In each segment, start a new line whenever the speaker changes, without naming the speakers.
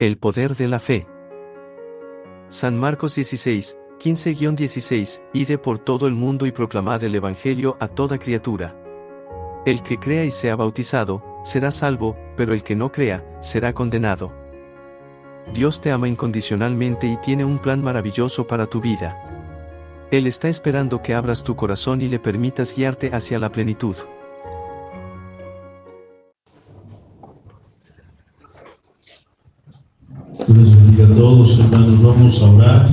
El poder de la fe. San Marcos 16, 15-16, Id por todo el mundo y proclamad el Evangelio a toda criatura. El que crea y sea bautizado, será salvo, pero el que no crea, será condenado. Dios te ama incondicionalmente y tiene un plan maravilloso para tu vida. Él está esperando que abras tu corazón y le permitas guiarte hacia la plenitud.
Dios les bendiga a todos, hermanos. Vamos a orar.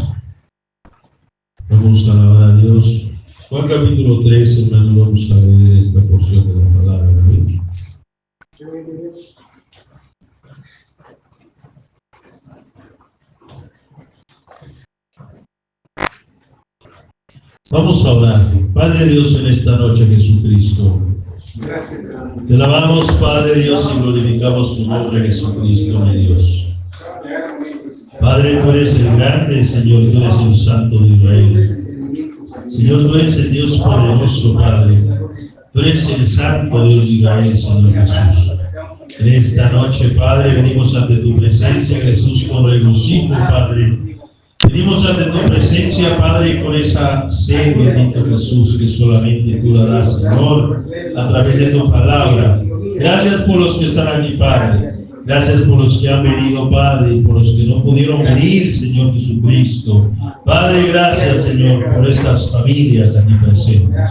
Vamos a alabar a Dios. Juan capítulo 3, hermanos, vamos a leer esta porción de la palabra de Dios. Vamos a orar. Padre Dios, en esta noche, Jesucristo, te alabamos, Padre Dios, y glorificamos tu nombre, Jesucristo, mi Dios. Padre, tú eres el grande, Señor, tú eres el Santo de Israel. Señor, tú eres el Dios poderoso, Padre. Tú eres el Santo Dios de Israel, Señor Jesús. En esta noche, Padre, venimos ante tu presencia, Jesús, con regocijo, Padre. Venimos ante tu presencia, Padre, con esa sed, bendito Jesús, que solamente tú la das, Señor, a través de tu palabra. Gracias por los que están aquí, Padre. Gracias por los que han venido, Padre, y por los que no pudieron venir, Señor Jesucristo. Padre, gracias, Señor, por estas familias aquí presentes.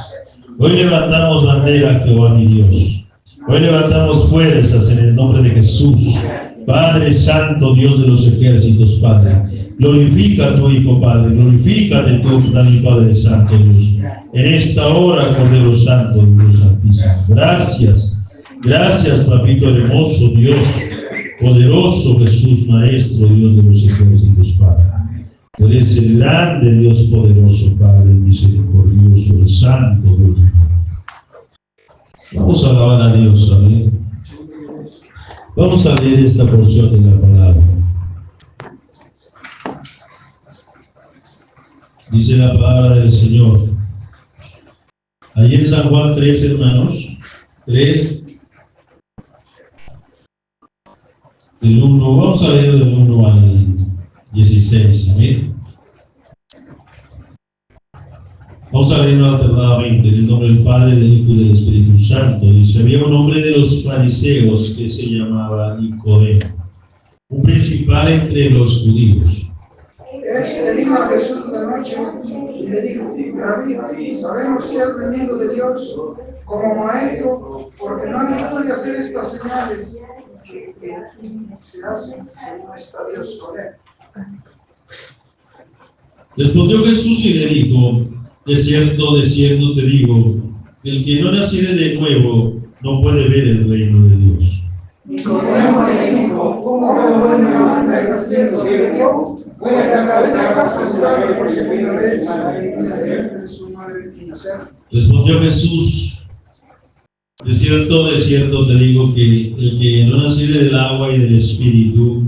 Hoy levantamos bandera, Jehová mi Dios. Hoy levantamos fuerzas en el nombre de Jesús. Padre Santo, Dios de los ejércitos, Padre. Glorifica a tu Hijo, Padre. Glorifícate tú, mi Padre Santo, Dios. En esta hora, Cordero Santo, Dios Santísimo. Gracias. Gracias, Papito hermoso, Dios. Poderoso Jesús, Maestro, Dios de los ejércitos, Padre. Tú eres el grande Dios poderoso, Padre, el misericordioso, el santo Dios. Vamos a alabar a Dios, amén. Vamos a leer esta porción de la palabra. Dice la palabra del Señor. Ahí en San Juan 3, hermanos, 3. Del 1, vamos a leer del 1 al 16, ¿amén? Vamos a leerlo alternadamente, en el nombre del Padre, del Hijo y del Espíritu Santo. Dice, había un hombre de los fariseos que se llamaba Nicodemo, un principal entre los judíos.
Este vino a Jesús una noche y le dijo, Rabí, sabemos que has venido de Dios como maestro, porque nadie puede hacer estas señales que aquí se hacen si no está Dios con él.
Respondió Jesús y le dijo, de cierto te digo, el que no naciere de nuevo no puede ver el reino de Dios.
Nicodemo le dijo, ¿cómo puede nacer de Dios? Voy a través de acaso jurarle por su de su madre y nacer.
Respondió Jesús, de cierto te digo que el que no naciere del agua y del Espíritu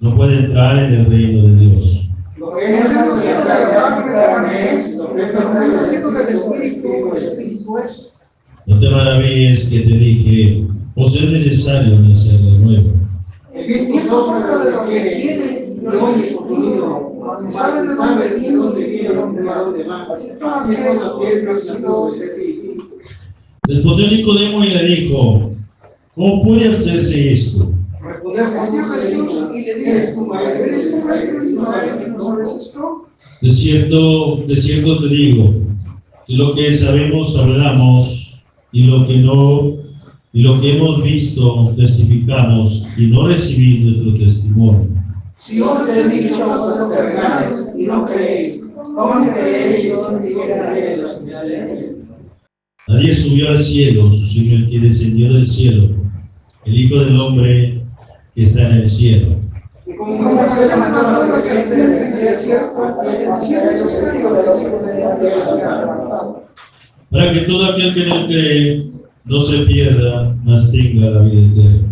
no puede entrar en el reino de Dios.
Lo que es nacido de la carne es, lo que es nacido del Espíritu es.
No te maravilles que te dije, os es necesario nacer de nuevo.
El Espíritu sopla de lo que quiere, no es futuro. Sabe de dónde viene, de dónde va. Así es como que es nacido del Espíritu.
Respondió Nicodemo y le dijo, ¿cómo puede hacerse esto?
Respondió Jesús y le dijo, ¿eres tu maestro y no sabes esto?
De cierto te digo, que lo que sabemos hablamos, y lo que hemos visto testificamos, y no recibís nuestro testimonio.
Si os he dicho cosas terrenales y no creéis, ¿cómo creéis si llegaré las señales?
Nadie subió al cielo, sino el que descendió del cielo, el Hijo del Hombre que está en el cielo.
Y como se llaman las cosas que en el cierto, así es el secreto de los hijos de Dios.
Para que todo aquel que no cree no se pierda, mas tenga la vida eterna.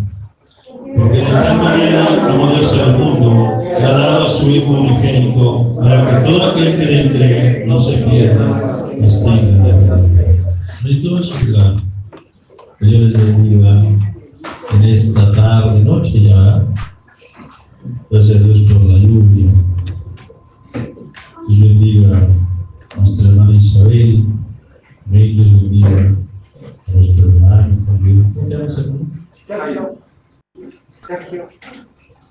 Porque de tal manera como Dios al mundo le ha dado a su Hijo unigénito, para que todo aquel que le cree no se pierda, mas tenga la vida eterna. Y todo eso, que Dios les bendiga en esta tarde, noche ya. Gracias a Dios por la lluvia. Dios bendiga a nuestra hermana Isabel. Dios bendiga a nuestro hermano también. ¿Cómo te llamas, hermano?
Sergio.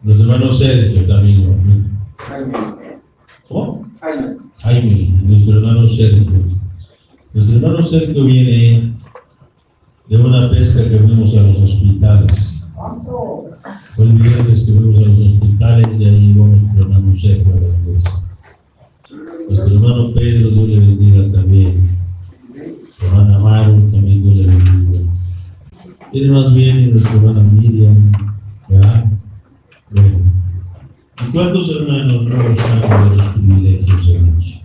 Nuestro hermano Sergio también.
Jaime.
¿Cómo?
Jaime.
Jaime, nuestro hermano Sergio. Nuestro hermano Sergio viene de una pesca que fuimos a los hospitales. Fue el viernes que fuimos a los hospitales y ahí vamos con el hermano Sergio a la iglesia. Nuestro hermano Pedro, Dios le bendiga también. Su hermana Maru, también Dios le bendiga. Tiene más bien nuestra hermana Miriam, ¿verdad? Bueno. ¿Y cuántos hermanos no gozamos de los privilegios de Dios?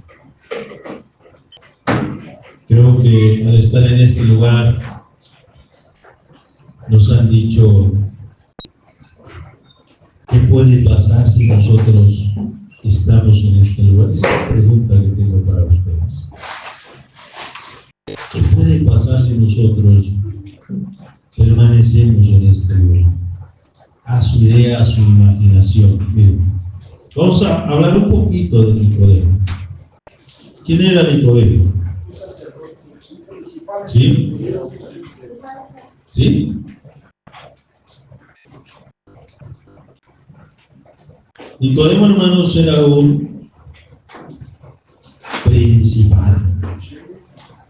Creo que al estar en este lugar nos han dicho ¿qué puede pasar si nosotros estamos en este lugar? Esa es la pregunta que tengo para ustedes. ¿Qué puede pasar si nosotros permanecemos en este lugar? A su idea, a su imaginación. Bien. Vamos a hablar un poquito de Nicodemo. ¿Quién era Nicodemo? ¿Sí? ¿Sí? Nicodemo, hermanos, era un principal.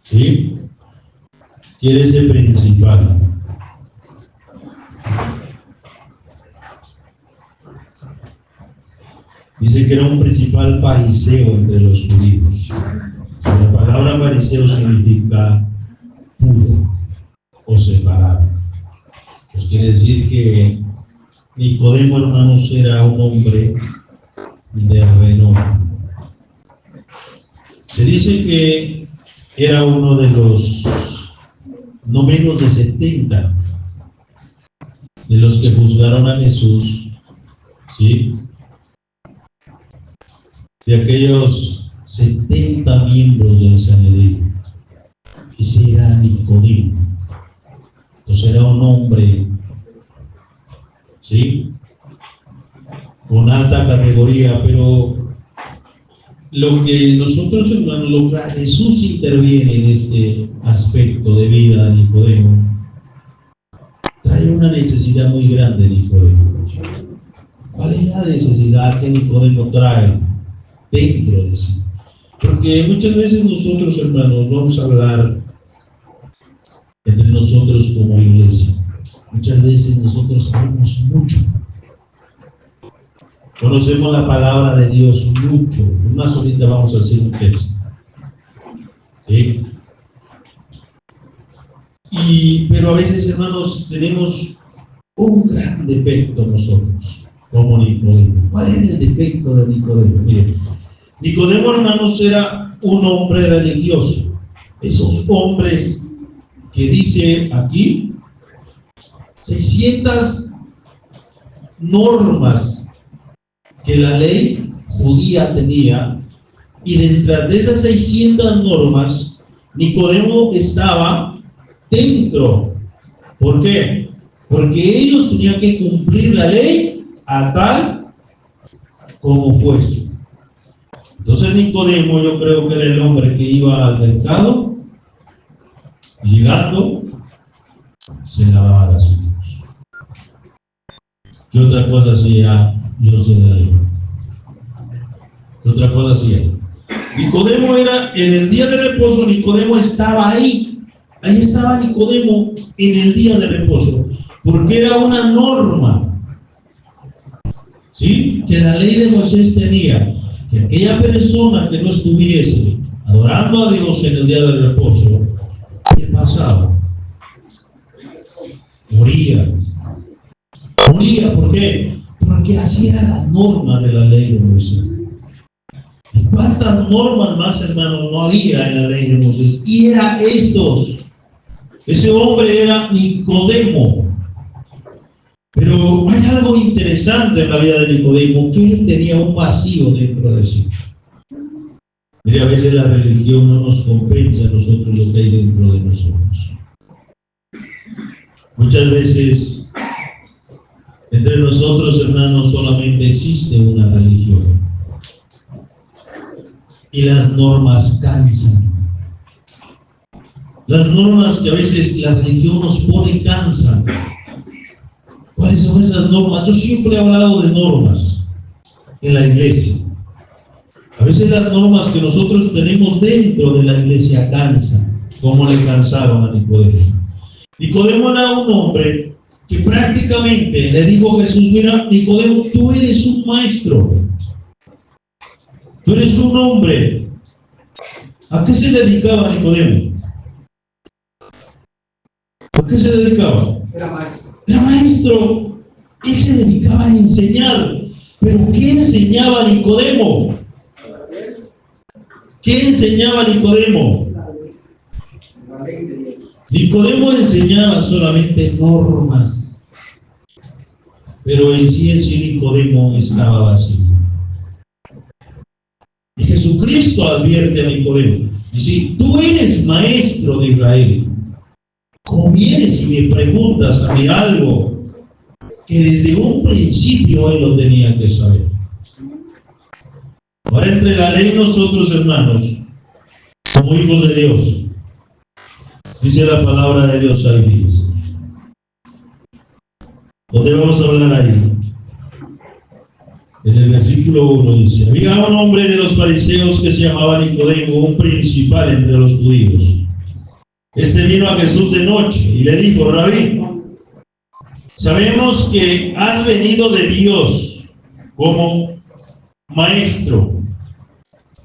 ¿Sí? ¿Quién es el principal? Dice que era un principal fariseo entre los judíos. La palabra fariseo significa puro o separado. Pues quiere decir que Nicodemo, hermanos, era un hombre de renombre. Se dice que era uno de los no menos de 70 de los que juzgaron a Jesús, ¿sí? De aquellos 70 miembros del Sanedrín. Ese era Nicodemo. Entonces era un hombre, ¿sí?, con alta categoría, pero lo que nosotros, hermanos, lo que Jesús interviene en este aspecto de vida de Nicodemo, trae una necesidad muy grande de Nicodemo. ¿Cuál es la necesidad que Nicodemo trae dentro de sí? Porque muchas veces nosotros, hermanos, vamos a hablar entre nosotros como iglesia. Muchas veces nosotros sabemos mucho. Conocemos la palabra de Dios mucho. Más ahorita vamos a hacer un texto. ¿Sí? Pero a veces, hermanos, tenemos un gran defecto nosotros, como Nicodemo. ¿Cuál es el defecto de Nicodemo? Miren, Nicodemo, hermanos, era un hombre religioso. Esos hombres que dice aquí 600 normas que la ley judía tenía, y dentro de esas 600 normas Nicodemo estaba dentro. ¿Por qué? Porque ellos tenían que cumplir la ley a tal como fuese. Entonces Nicodemo, yo creo que era el hombre que iba al mercado, llegando, se lavaba las manos. ¿Qué otra cosa hacía? Yo sé de él. ¿Qué otra cosa hacía? Nicodemo era, en el día de reposo, Nicodemo estaba ahí. Ahí estaba Nicodemo en el día de reposo, porque era una norma, ¿sí?, que la ley de Moisés tenía, que aquella persona que no estuviese adorando a Dios en el día de reposo, ¿qué pasaba? Moría. Moría, ¿por qué? Porque así eran las normas de la ley de Moisés. ¿Y cuántas normas más, hermanos, no había en la ley de Moisés? Y era estos. Ese hombre era Nicodemo. Pero hay algo interesante en la vida de Nicodemo, que él tenía un vacío dentro de sí. Mire, a veces la religión no nos compensa a nosotros lo que hay dentro de nosotros. Muchas veces entre nosotros, hermanos, solamente existe y las normas cansan. Las normas que a veces la religión nos pone cansan. ¿Cuáles son esas normas? Yo siempre he hablado de normas en la iglesia. A veces las normas que nosotros tenemos dentro de la iglesia cansan, como le cansaron a Nicodemo. Nicodemo era un hombre que prácticamente le dijo a Jesús: mira, Nicodemo, tú eres un maestro, tú eres un hombre. ¿A qué se dedicaba Nicodemo? ¿A qué se dedicaba? Era maestro. Él se dedicaba a enseñar. ¿Pero qué enseñaba Nicodemo? ¿Qué enseñaba Nicodemo? Nicodemo enseñaba solamente normas, pero en sí Nicodemo estaba vacío. Y Jesucristo advierte a Nicodemo, dice: tú eres maestro de Israel, ¿cómo vienes y me preguntas a mí algo que desde un principio él lo tenía que saber? Ahora, entre la ley nosotros, hermanos, como hijos de Dios, dice la palabra de Dios ahí, dice. ¿Dónde vamos a hablar ahí? En el versículo 1 dice: había un hombre de los fariseos que se llamaba Nicodemo, un principal entre los judíos. Este vino a Jesús de noche y le dijo: Rabí, sabemos que has venido de Dios como maestro,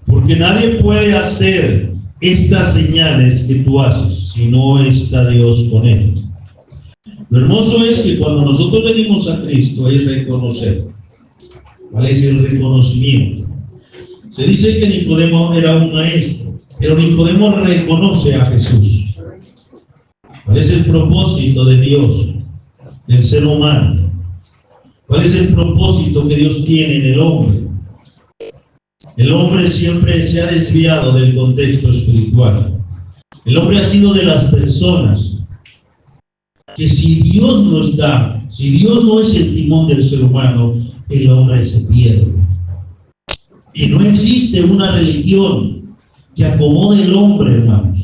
porque nadie puede hacer estas señales que tú haces si no está Dios con él. Lo hermoso es que cuando nosotros venimos a Cristo es reconocer. ¿Cuál es el reconocimiento? Se dice que Nicodemo era un maestro, pero Nicodemo reconoce a Jesús. ¿Cuál es el propósito de Dios, del ser humano? ¿Cuál es el propósito que Dios tiene en el hombre? El hombre siempre se ha desviado del contexto espiritual. El hombre ha sido de las personas que si Dios no está, si Dios no es el timón del ser humano, el hombre se pierde. Y no existe una religión que acomode al hombre, hermanos.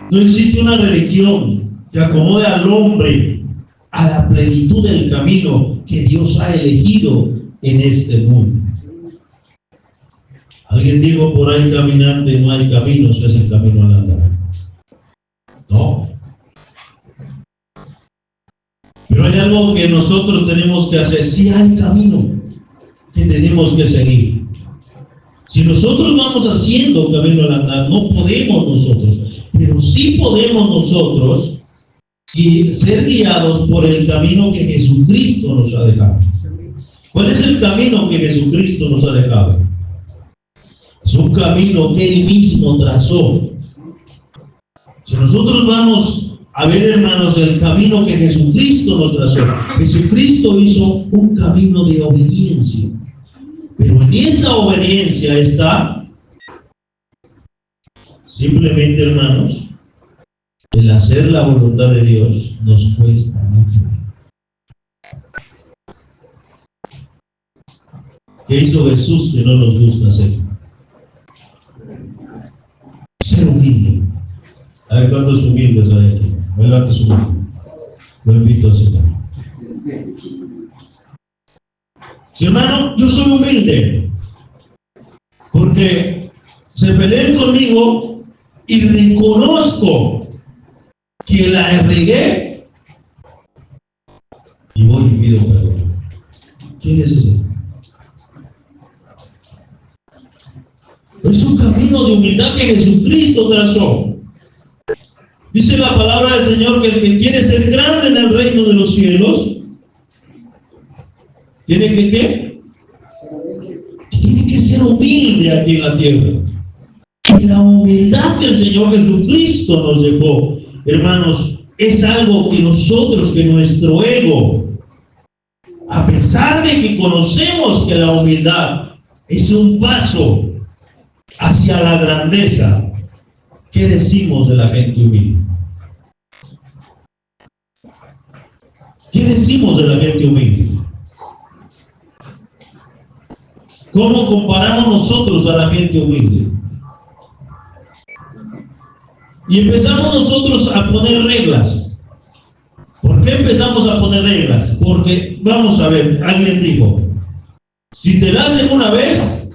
No existe una religión que acomode al hombre a la plenitud del camino que Dios ha elegido en este mundo. Alguien dijo por ahí: caminante no hay camino, es el camino al andar. No. Pero hay algo que nosotros tenemos que hacer. Sí hay camino que tenemos que seguir. Si nosotros vamos haciendo camino al andar, no podemos nosotros, pero sí podemos nosotros y ser guiados por el camino que Jesucristo nos ha dejado. ¿Cuál es el camino que Jesucristo nos ha dejado? Es un camino que Él mismo trazó. Si nosotros vamos a ver, hermanos, el camino que Jesucristo nos trazó, Jesucristo hizo un camino de obediencia. Pero en esa obediencia está simplemente, hermanos, el hacer la voluntad de Dios nos cuesta mucho. ¿Qué hizo Jesús que no nos gusta hacer? Ser humilde. A ver cuántos humildes hay aquí. Levante su mano. Lo invito a Señor. Sí, hermano, yo soy humilde porque se pelean conmigo y reconozco que la regué y voy y pido perdón. ¿Quién es ese? Es un camino de humildad que Jesucristo trazó. Dice la palabra del Señor que el que quiere ser grande en el reino de los cielos tiene que ¿qué? Tiene que ser humilde aquí en la tierra. Y la humildad que el Señor Jesucristo nos dejó, hermanos, es algo que nosotros, que nuestro ego, a pesar de que conocemos que la humildad es un paso hacia la grandeza, ¿qué decimos de la gente humilde? ¿Qué decimos de la gente humilde? ¿Cómo comparamos nosotros a la gente humilde? Y empezamos nosotros a poner reglas. ¿Por qué empezamos a poner reglas? Porque, vamos a ver, alguien dijo, si te la hacen una vez,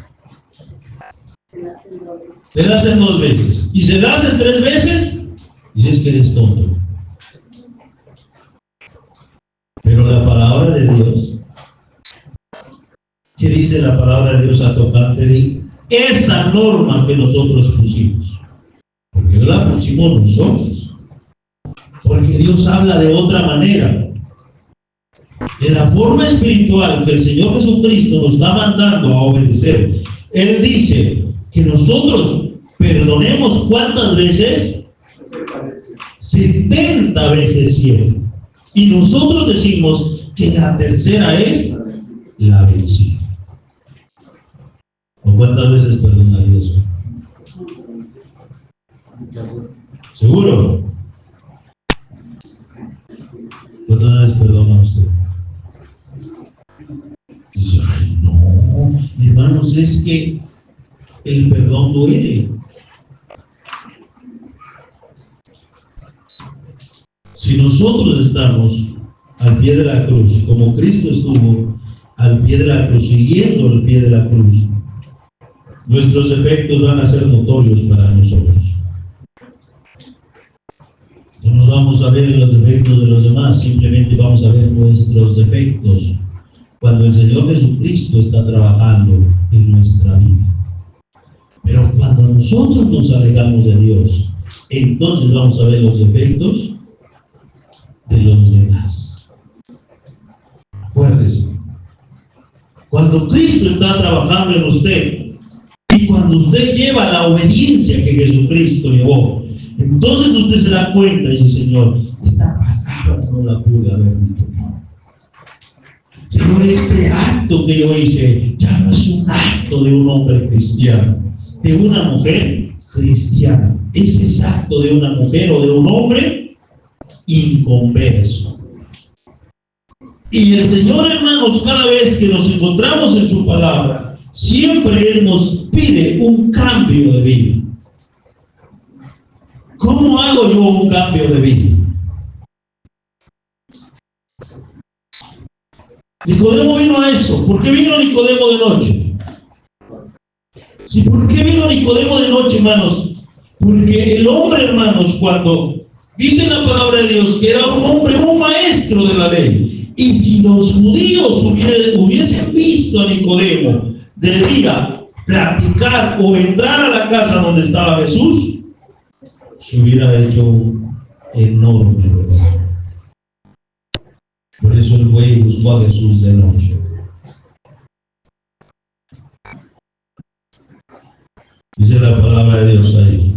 te la hacen 2 veces. Y se la hacen 3 veces, dices que eres tonto. Pero la palabra de Dios, ¿qué dice la palabra de Dios a tocante de esa norma que nosotros pusimos? Porque no la pusimos nosotros. Porque Dios habla de otra manera. De la forma espiritual que el Señor Jesucristo nos está mandando a obedecer. Él dice que nosotros perdonemos ¿cuántas veces? 70 veces 100. Y nosotros decimos que la tercera es la vencida. ¿O cuántas veces perdonaría eso? ¿Seguro? ¿Cuántas veces perdona usted? Dice, ay, no, hermanos, es que el perdón duele. Si nosotros estamos al pie de la cruz, como Cristo estuvo al pie de la cruz, siguiendo al pie de la cruz, nuestros efectos van a ser notorios para nosotros. No nos vamos a ver los defectos de los demás, simplemente vamos a ver nuestros defectos cuando el Señor Jesucristo está trabajando en nuestra vida. Pero cuando nosotros nos alejamos de Dios, entonces vamos a ver los defectos de los demás. Acuérdese, cuando Cristo está trabajando en usted y cuando usted lleva la obediencia que Jesucristo llevó, entonces usted se da cuenta y dice, Señor, esta palabra no la pude haber dicho. Señor, este acto que yo hice ya no es un acto de un hombre cristiano, de una mujer cristiana. Ese acto de una mujer o de un hombre inconverso. Y el Señor, hermanos, cada vez que nos encontramos en su palabra, siempre Él nos pide un cambio de vida. ¿Cómo hago yo un cambio de vida? Nicodemo vino a eso. ¿Por qué vino Nicodemo de noche? Sí, ¿por qué vino Nicodemo de noche, hermanos? Porque el hombre, hermanos, cuando dice la palabra de Dios que era un hombre, un maestro de la ley, y si los judíos hubiesen visto a Nicodemo de día platicar o entrar a la casa donde estaba Jesús, se hubiera hecho un enorme error. Por eso el güey buscó a Jesús de noche. Dice la palabra de Dios ahí.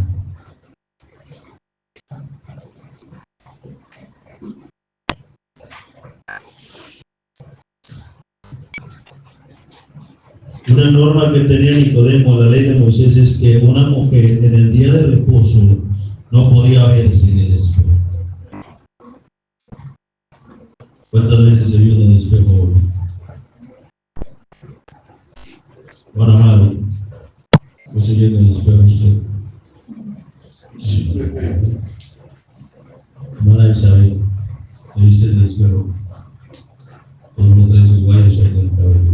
Una norma que tenía Nicodemo, la ley de Moisés, es que una mujer en el día de reposo no podía verse en el espejo. ¿Cuántas veces se vio en el espejo hoy? Bueno, madre, ¿no se vio en el espejo usted? Hermana Isabel, ¿le viste en el espejo? Todo uno trae sus guayos ahí en el cabello.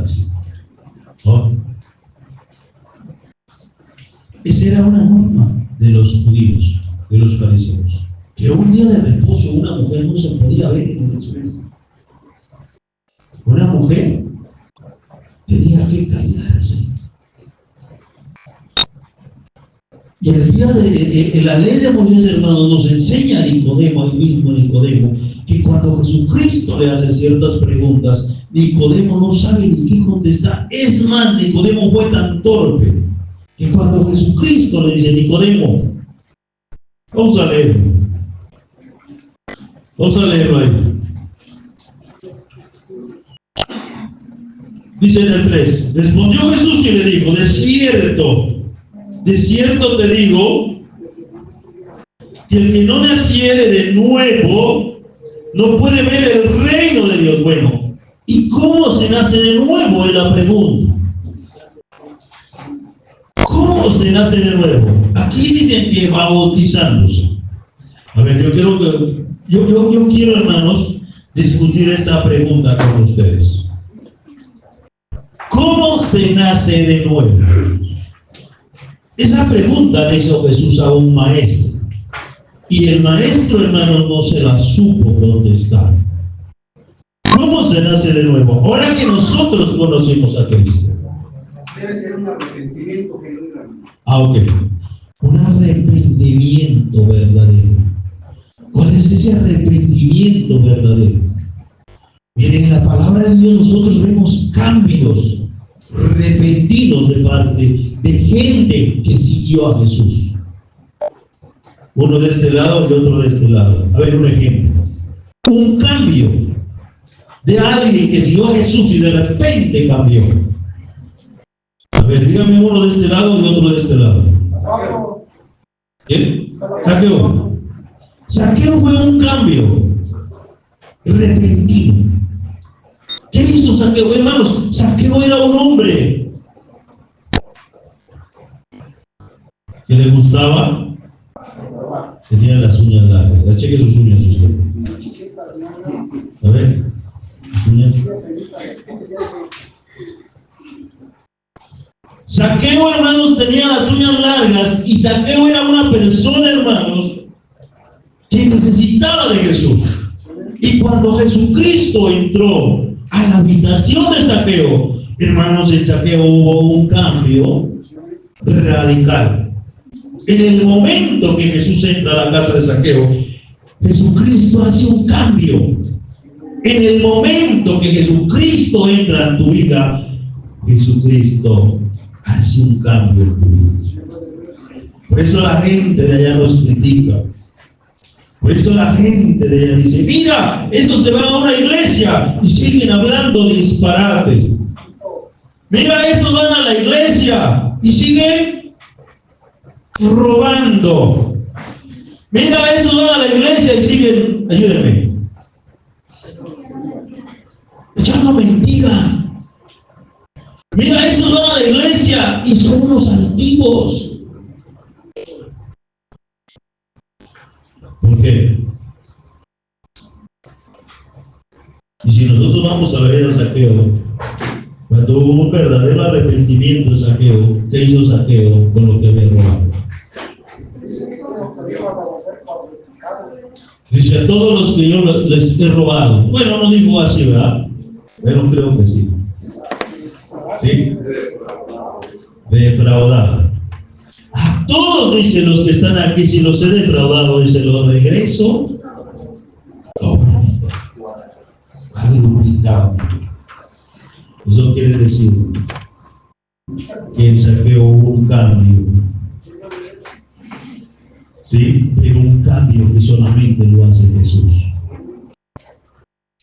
Así. ¿No? Esa era una norma de los judíos, de los fariseos, que un día de reposo una mujer no se podía ver en el espejo. Una mujer tenía que callarse. Y el día de la ley de Moisés, hermanos, nos enseña a Nicodemo, al mismo Nicodemo, que cuando Jesucristo le hace ciertas preguntas, Nicodemo no sabe ni qué contestar. Es más, Nicodemo fue tan torpe que cuando Jesucristo le dice, Nicodemo, vamos a leerlo. Vamos a leerlo ahí. Dice en el 3, respondió Jesús y le dijo, de cierto te digo, que el que no naciere de nuevo no puede ver el reino de Dios. Bueno, ¿y cómo se nace de nuevo? Es la pregunta. ¿Cómo se nace de nuevo? Aquí dicen que bautizándose. A ver, yo quiero, hermanos, discutir esta pregunta con ustedes. ¿Cómo se nace de nuevo? Esa pregunta le hizo Jesús a un maestro. Y el maestro, hermano, no se la supo contestar. ¿Cómo se nace de nuevo? Ahora que nosotros conocimos a Cristo.
Debe ser un arrepentimiento genuino.
Ok. Un arrepentimiento verdadero. ¿Cuál es ese arrepentimiento verdadero? Miren, en la palabra de Dios nosotros vemos cambios repentinos de parte de gente que siguió a Jesús. Uno de este lado y otro de este lado. A ver, un ejemplo. Un cambio de alguien que siguió a Jesús y de repente cambió. A ver, dígame uno de este lado y otro de este lado. ¿Quién? Saqueo. Saqueo fue un cambio repentino. ¿Qué hizo Saqueo, hermanos? Saqueo era un hombre que le gustaba. Tenía las uñas largas. Cheque sus uñas usted. A ver, sus uñas. Saqueo, hermanos, tenía las uñas largas y Saqueo era una persona, hermanos, que necesitaba de Jesús. Y cuando Jesucristo entró a la habitación de Saqueo, hermanos, en Saqueo hubo un cambio radical. En el momento que Jesús entra a la casa de Saqueo, Jesucristo hace un cambio. En el momento que Jesucristo entra en tu vida, Jesucristo hace un cambio en tu vida. Por eso la gente de allá nos critica. Por eso la gente de allá dice: mira, esos se van a una iglesia y siguen hablando disparates. Mira, esos van a la iglesia y siguen robando. Mira, esos van a la iglesia y siguen, ayúdenme, echando mentira. Mira, esos van a la iglesia y son unos altivos. ¿Por qué? Y si nosotros vamos a ver a Saqueo, cuando hubo un verdadero arrepentimiento de Saqueo, ¿qué hizo Saqueo con lo que había robado? Dice: a todos los que yo les he robado. Bueno, no dijo así, ¿verdad? Pero creo que sí. ¿Sí? Defraudar. A todos, dice, los que están aquí, si los he defraudado, dice, los regreso. Eso quiere decir que en Saqueo hubo un cambio. ¿Sí? Pero un cambio que solamente lo hace Jesús.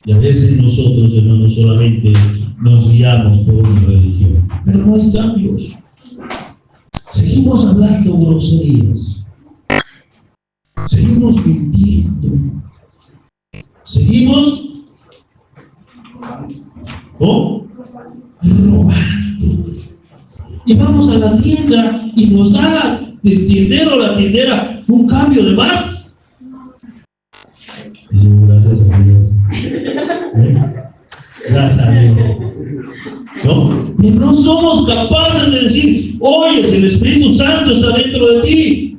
Y a veces nosotros, hermanos, solamente nos guiamos por una religión. Pero no hay cambios. Seguimos hablando groserías. Seguimos mintiendo. Seguimos robando. Y vamos a la tienda y nos da el tiendero o la tiendera un cambio de más. Gracias a Dios. Gracias a Dios. ¿No? Y no somos capaces de decir: oye, el Espíritu Santo está dentro de ti.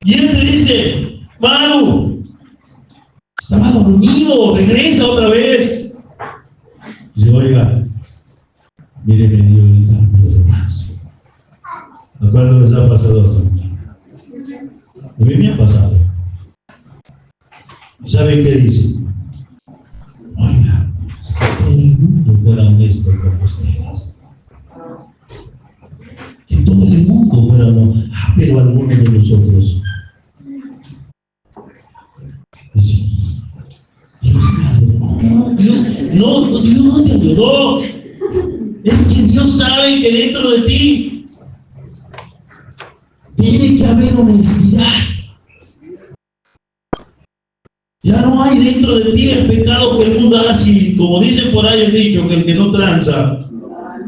Y Él te dice: Manu, estaba dormido, regresa otra vez. Dice: oiga, mire, me dio el cambio de más. ¿A cuándo les ha pasado eso? A mí me ha pasado. ¿Saben qué dice? Oiga, es que todo el mundo fuera honesto con ustedes. Que todo el mundo fuera honesto. Pero algunos de nosotros. Dice: Dios me ayudó. Dios no te ayudó. Es que Dios sabe que dentro de ti tiene que haber honestidad. Ya no hay dentro de ti el pecado que el mundo hace, como dicen por ahí el dicho, que el que no tranza,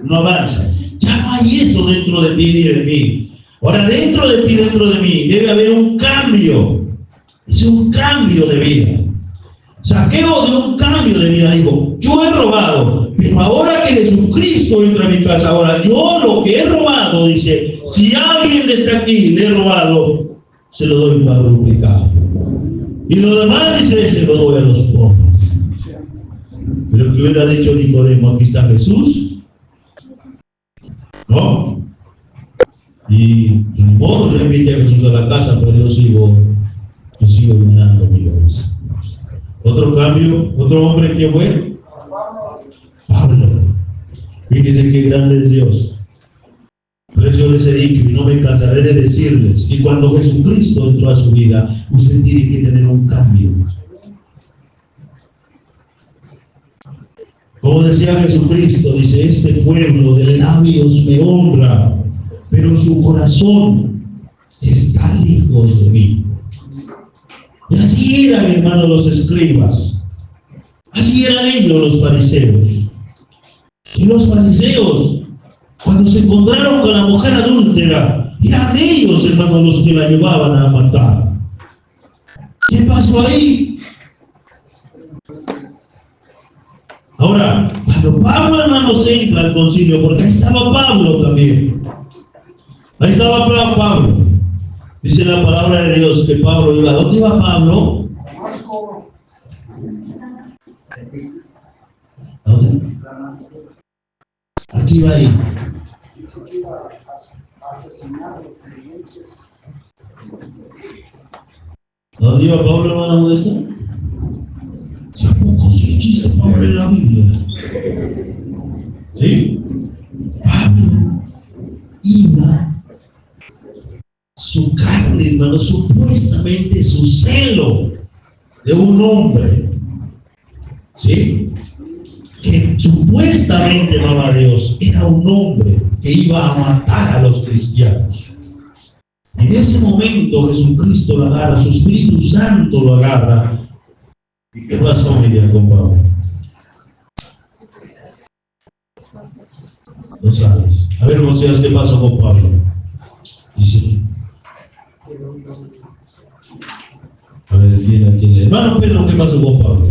no avanza. Ya no hay eso dentro de ti y de mí. Ahora, dentro de ti, dentro de mí, debe haber un cambio. Es un cambio de vida. Saqueo dio un cambio de vida. Dijo, yo he robado, pero ahora que Jesucristo entra a mi casa, ahora yo lo que he robado, dice, si alguien está aquí le he robado, se lo doy cuadruplicado. Y lo demás, dice, se lo doy a los pobres. Pero que hubiera dicho Nicodemo, aquí está Jesús, ¿no? Y en modo le invité a Jesús a la casa, pero yo sigo llenando mi cabeza. Otro cambio, otro hombre que fue Pablo. Fíjense qué grande es Dios. Por eso yo les he dicho y no me cansaré de decirles que cuando Jesucristo entró a su vida, usted tiene que tener un cambio. Como decía Jesucristo, dice, este pueblo de labios me honra, pero su corazón está lejos de mí. Y así eran, hermanos, los escribas. Así eran ellos, los fariseos. Y los fariseos, cuando se encontraron con la mujer adúltera, eran ellos, hermanos, los que la llevaban a matar. ¿Qué pasó ahí? Ahora, cuando Pablo, hermanos, entra al concilio, porque ahí estaba Pablo también. Ahí estaba Pablo. Dice la palabra de Dios que Pablo iba. ¿Dónde iba Pablo? ¿A dónde? Aquí va ahí. ¿A dónde iba Pablo, hermana Modesta? ¿Tampoco sí existe Pablo en la Biblia? ¿Sí? Pablo iba, su carne, hermano, supuestamente su celo de un hombre, ¿sí? Que supuestamente amaba a Dios, era un hombre que iba a matar a los cristianos. En ese momento Jesucristo lo agarra, su Espíritu Santo lo agarra. ¿Y qué pasó, Miriam, con Pablo? No sabes. A ver, José, ¿qué pasó con Pablo? Dice, a ver, viene aquí. Hermano Pedro, ¿qué pasó con Pablo?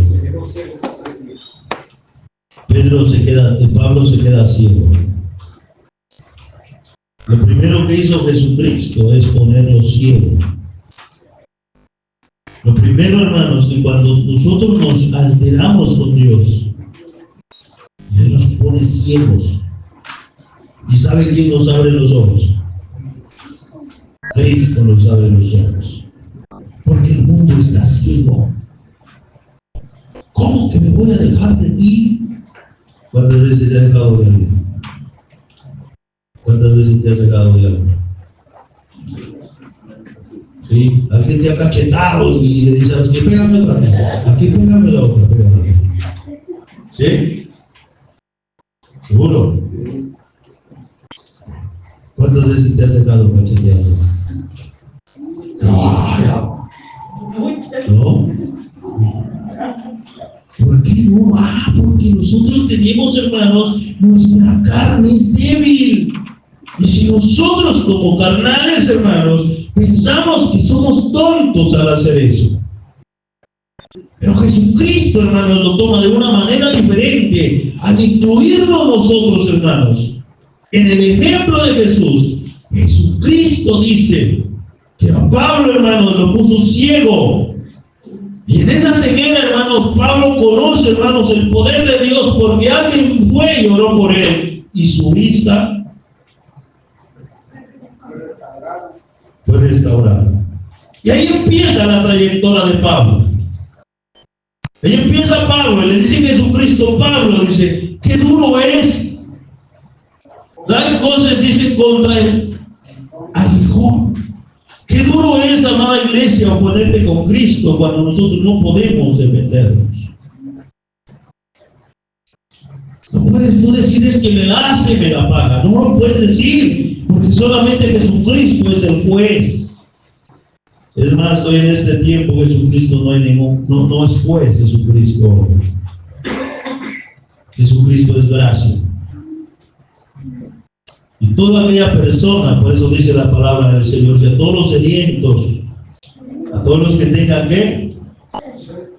Pablo se queda ciego. Lo primero que hizo Jesucristo es ponerlo ciego. Lo primero, hermanos, que cuando nosotros nos alteramos con Dios, Él nos pone ciegos. ¿Y sabe quién nos abre los ojos? Cristo nos abre los ojos. Porque el mundo está ciego. ¿Cómo que me voy a dejar de ti? ¿Cuántas veces te has dejado de algo? ¿Cuántas veces te has dejado de algo? ¿Sí? Alguien te ha cachetado y le dice, aquí pégame otra vez, aquí pégame la otra, pégame. ¿Sí? ¿Seguro? ¿Cuántas veces te has dejado cacheteado? ¿No? ¿Por qué no? Porque nosotros tenemos, hermanos, nuestra carne es débil. Y si nosotros como carnales, hermanos, pensamos que somos tontos al hacer eso. Pero Jesucristo, hermanos, lo toma de una manera diferente. Al incluirnos nosotros, hermanos, en el ejemplo de Jesús, Jesucristo dice que a Pablo, hermanos, lo puso ciego. Y en esa ceguera, hermanos, Pablo conoce, hermanos, el poder de Dios porque alguien fue y oró por él. Y su vista fue restaurada. Y ahí empieza la trayectoria de Pablo. Ahí empieza Pablo, y le dice Jesucristo, Pablo, dice, qué duro es. ¿Saben cosas dicen contra el aguijón? Qué duro es, amada iglesia, oponerte con Cristo cuando nosotros no podemos defendernos. No puedes tú decir es que me la hace, me la paga. No lo puedes decir, porque solamente Jesucristo es el juez. Es más, hoy en este tiempo Jesucristo no es juez, Jesucristo. Jesucristo es gracia. Y toda aquella persona, por eso dice la palabra del Señor, y a todos los sedientos, a todos los que tengan ¿qué?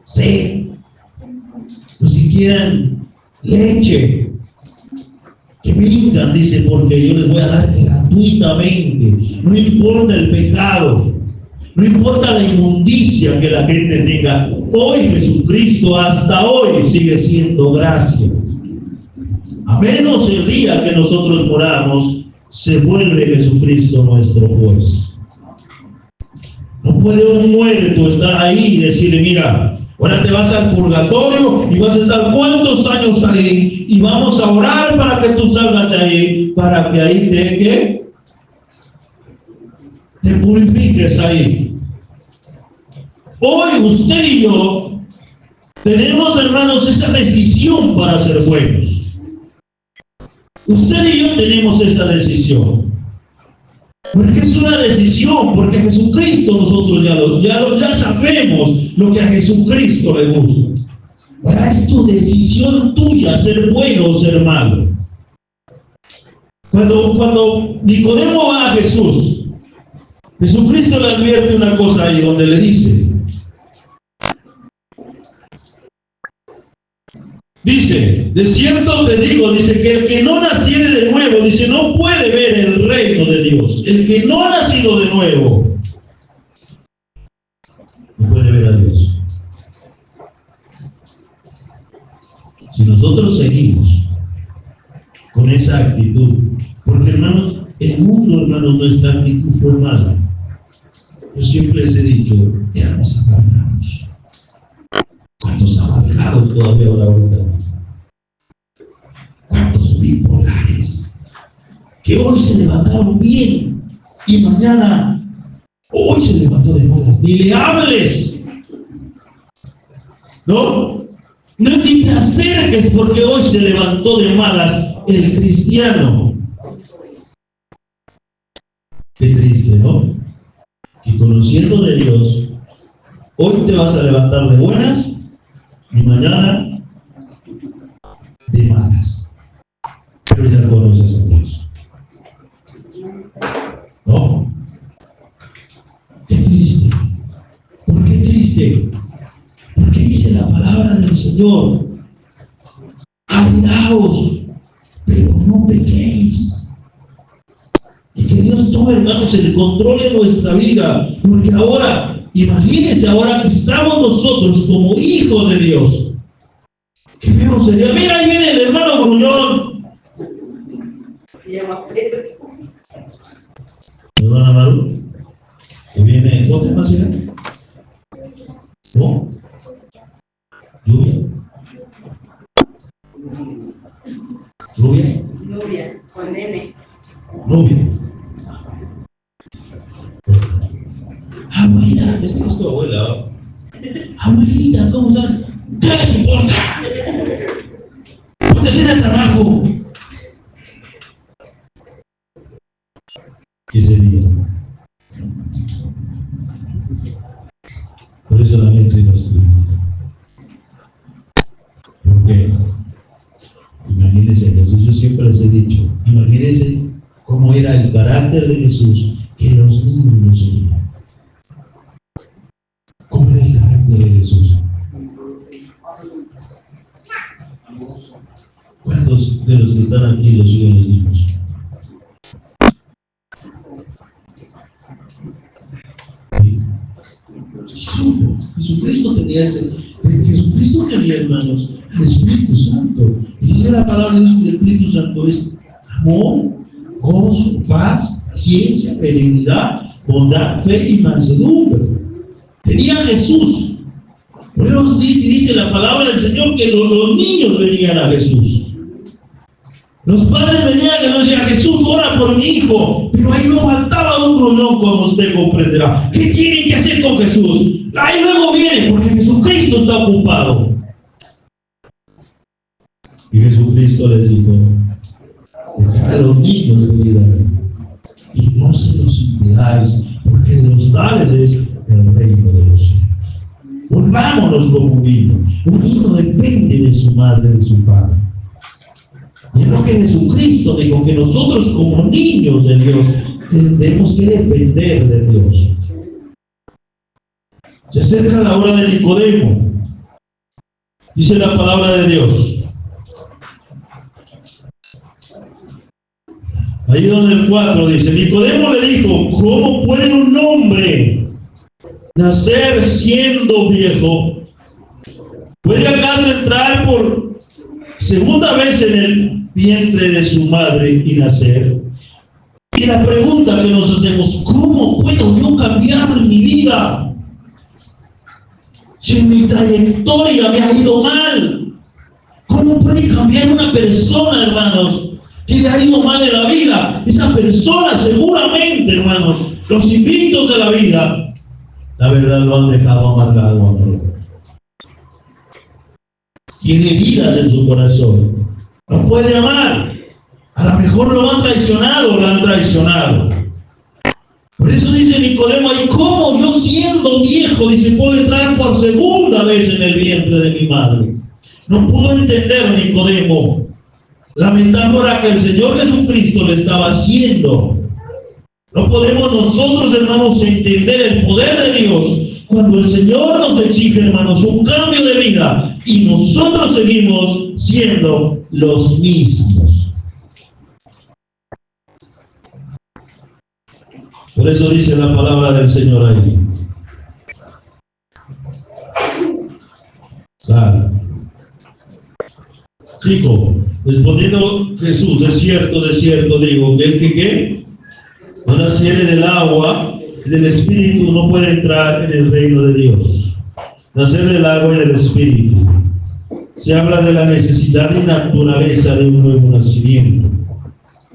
Sed, los que quieran leche, que vengan, dice, porque yo les voy a dar gratuitamente. No importa el pecado, no importa la inmundicia que la gente tenga. Hoy Jesucristo hasta hoy sigue siendo gracia. A menos el día que nosotros moramos, se vuelve Jesucristo nuestro juez. No puede un muerto estar ahí y decirle, mira, ahora te vas al purgatorio y vas a estar cuántos años ahí y vamos a orar para que tú salgas de ahí, para que ahí te purifiques ahí. Hoy usted y yo tenemos, hermanos, esa decisión para ser buenos. Usted y yo tenemos esa decisión. Porque es una decisión, porque Jesucristo nosotros ya sabemos lo que a Jesucristo le gusta. Ahora es tu decisión tuya ser bueno o ser malo. Cuando Nicodemo va a Jesús, Jesucristo le advierte una cosa ahí donde le dice, de cierto te digo, dice que el que no naciere de nuevo, dice, no puede ver el reino de Dios. El que no ha nacido de nuevo, no puede ver a Dios. Si nosotros seguimos con esa actitud, porque hermanos, el mundo, hermanos, nuestra actitud fue mala. Yo siempre les he dicho, éramos apartados. ¿Cuántos apartados todavía ahora? ¿Cuántos bipolares que hoy se levantaron bien y mañana, hoy se levantó de malas? Ni le hables, ¿no? No ni te acerques porque hoy se levantó de malas el cristiano. Qué triste, ¿no? Que conociendo de Dios, hoy te vas a levantar de buenas y mañana de malas. Pero ya conoces a Dios. ¿No? Qué triste. ¿Por qué triste? Porque dice la palabra del Señor, airaos, pero no pequéis. Y que Dios tome, hermanos, el control de nuestra vida. Porque ahora, imagínense, ahora que estamos nosotros como hijos de Dios, que vemos el día, mira, ahí viene el hermano gruñón. ¿Hermana Maru? Que viene, ¿cómo te llamas? ¿No? ¿Lluvia? ¿Lluvia?
Nubia, con N.
Nubia. Abuela, esta es tu abuela. Abuelita, ¿cómo estás? ¿Qué te importa? Ponte a hacer el trabajo. ¿Qué sería? Por eso la gente nos critica. ¿Por qué? Imagínense, Jesús, yo siempre les he dicho, imagínense cómo era el carácter de Jesús, que los niños lo seguían. ¿Cómo era el carácter de Jesús? ¿Cuántos de los que están aquí los siguen los niños? Jesucristo tenía Jesucristo tenía, hermanos, el Espíritu Santo. Y dice la palabra de Dios que el Espíritu Santo es amor, gozo, paz, paciencia, benignidad, bondad, fe y mansedumbre. Tenía Jesús. Por eso dice la palabra del Señor que los niños venían a Jesús. Los padres venían a Jesús y decían, Jesús, ora por mi hijo. Pero ahí no faltaba un gruñón, como usted comprenderá. ¿Qué tienen que hacer con Jesús? Ahí luego viene, porque Jesucristo está ocupado. Y Jesucristo les dijo, dejad a los niños venir a mí, y no se los impidáis, porque de los tales es el reino de los cielos. Volvámonos como un niño. Un niño depende de su madre y de su padre. Y es lo que Jesucristo dijo, que nosotros como niños de Dios tenemos que depender de Dios. Se acerca la hora de Nicodemo. Dice la palabra de Dios. Ahí donde el 4 dice, Nicodemo le dijo, ¿cómo puede un hombre nacer siendo viejo? ¿Puede acaso entrar por segunda vez en el vientre de su madre y nacer? Y la pregunta que nos hacemos, ¿cómo puedo yo cambiar mi vida? Si en mi trayectoria me ha ido mal, ¿cómo puede cambiar una persona, hermanos, que le ha ido mal en la vida? Esa persona seguramente, hermanos, los invitos de la vida, la verdad lo han dejado amargado a otro. Tiene heridas en su corazón, no puede amar, a lo mejor lo han traicionado o lo han traicionado. Por eso dice Nicodemo, ¿y cómo yo siendo viejo, dice, puedo entrar por segunda vez en el vientre de mi madre? No pudo entender Nicodemo la metáfora que el Señor Jesucristo le estaba haciendo. No podemos nosotros, hermanos, entender el poder de Dios cuando el Señor nos exige, hermanos, un cambio de vida y nosotros seguimos siendo los mismos. Por eso dice la palabra del Señor ahí. Claro. 5. Respondiendo Jesús, de cierto digo, que el que no naciere del agua y del Espíritu no puede entrar en el reino de Dios. Nacer del agua y del Espíritu. Se habla de la necesidad y naturaleza de un nuevo nacimiento.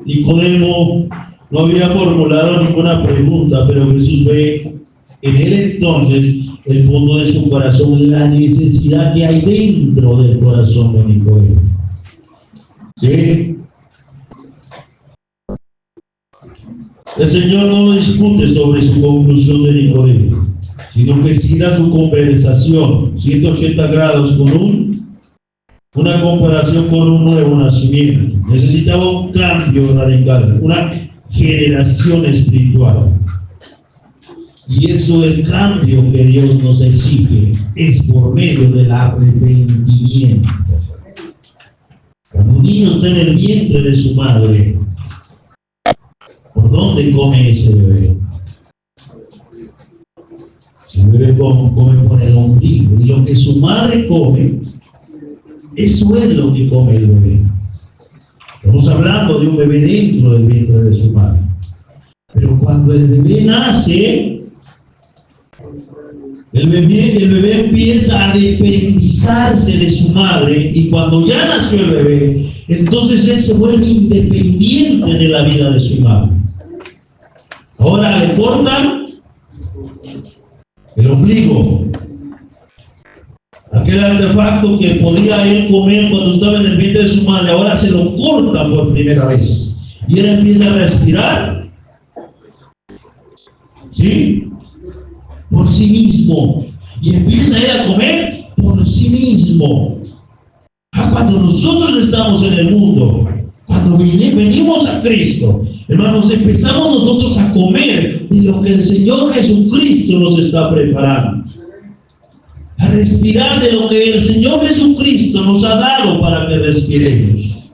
Nicodemo no había formulado ninguna pregunta, pero Jesús ve en él entonces el fondo de su corazón, la necesidad que hay dentro del corazón de Nicodemo. ¿Sí? El Señor no discute sobre su conclusión de Nicodemo, sino que gira su conversación 180 grados con una comparación con un nuevo nacimiento. Necesitaba un cambio radical, una generación espiritual. Y eso, el cambio que Dios nos exige, es por medio del arrepentimiento. Cuando un niño está en el vientre de su madre, ¿por dónde come ese bebé? Ese bebé come por el ombligo, y lo que su madre come, eso es lo que come el bebé. Estamos hablando de un bebé dentro del vientre de su madre. Pero cuando el bebé nace, el bebé empieza a dependizarse de su madre, y cuando ya nació el bebé, entonces él se vuelve independiente de la vida de su madre. Ahora le cortan el ombligo, aquel artefacto que podía él comer cuando estaba en el vientre de su madre, ahora se lo corta por primera vez. Y él empieza a respirar, ¿sí?, por sí mismo. Y empieza él a comer por sí mismo. Cuando nosotros estamos en el mundo, cuando venimos a Cristo, hermanos, empezamos nosotros a comer de lo que el Señor Jesucristo nos está preparando. A respirar de lo que el Señor Jesucristo nos ha dado para que respiremos.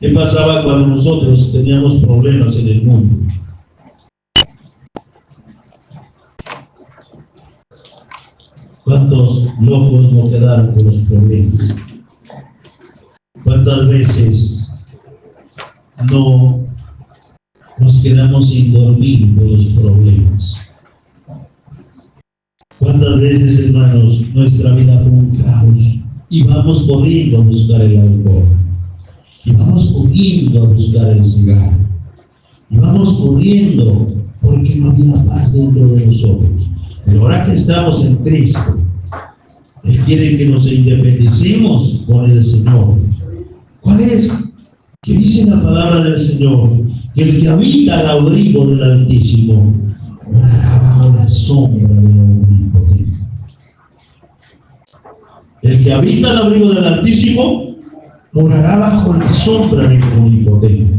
¿Qué pasaba cuando nosotros teníamos problemas en el mundo? ¿Cuántos locos no quedaron con los problemas? ¿Cuántas veces no nos quedamos sin dormir por los problemas? ¿Cuántas veces, hermanos, nuestra vida fue un caos y vamos corriendo a buscar el alcohol? Y vamos corriendo a buscar el cigarro. Y vamos corriendo porque no había paz dentro de nosotros. Pero ahora que estamos en Cristo, Él quiere que nos independicemos con el Señor. ¿Cuál es? Que dice la palabra del Señor, que el que habita al abrigo del Altísimo morará bajo la sombra del Omnipotente. El que habita al abrigo del Altísimo morará bajo la sombra del Omnipotente.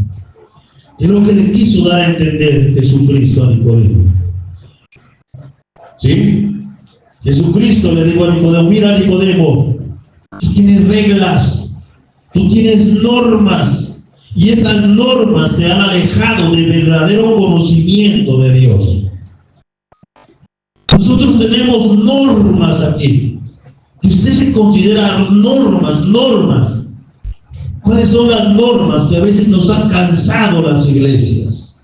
Es lo que le quiso dar a entender Jesucristo a Nicodemo. ¿Sí? Jesucristo le dijo a Nicodemo: mira, Nicodemo, tú tienes reglas, tú tienes normas, y esas normas te han alejado del verdadero conocimiento de Dios. Nosotros tenemos normas aquí. Y usted se considera normas. ¿Cuáles son las normas que a veces nos han cansado las iglesias?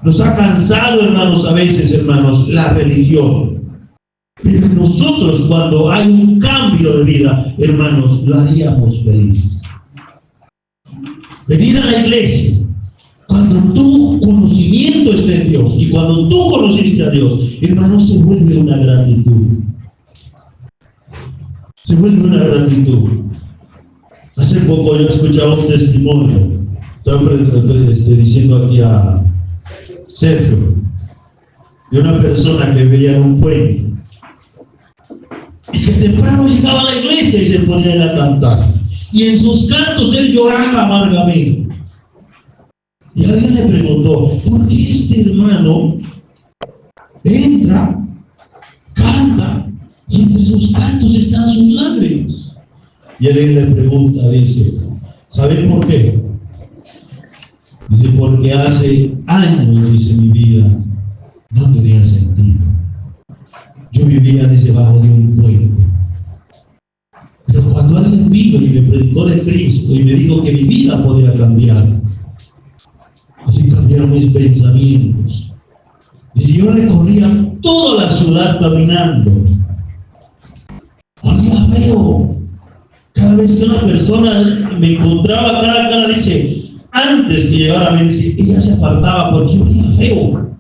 Nos ha cansado, hermanos, a veces, hermanos, la religión. Pero nosotros, cuando hay un cambio de vida, hermanos, lo haríamos felices. Venir a la iglesia, cuando tu conocimiento está en Dios y cuando tú conociste a Dios, hermanos, se vuelve una gratitud. Se vuelve una gratitud. Hace poco yo escuchaba un testimonio. Estaba diciendo aquí a Sergio, de una persona que veía en un puente y que temprano llegaba a la iglesia y se ponía a cantar. Y en sus cantos él lloraba amargamente. Y alguien le preguntó: ¿por qué este hermano entra, canta, y entre sus cantos están sus lágrimas? Y él le pregunta, dice: ¿saben por qué? Dice: porque hace años, dice, mi vida no tenía sentido. Yo vivía debajo de un puente. Pero cuando alguien vino y me predicó de Cristo y me dijo que mi vida podía cambiar, así cambiaron mis pensamientos. Y yo recorría toda la ciudad caminando. Olía feo. Cada vez que una persona me encontraba cara a cara, dice, antes que llegara a mí, dice, ella se apartaba porque olía feo.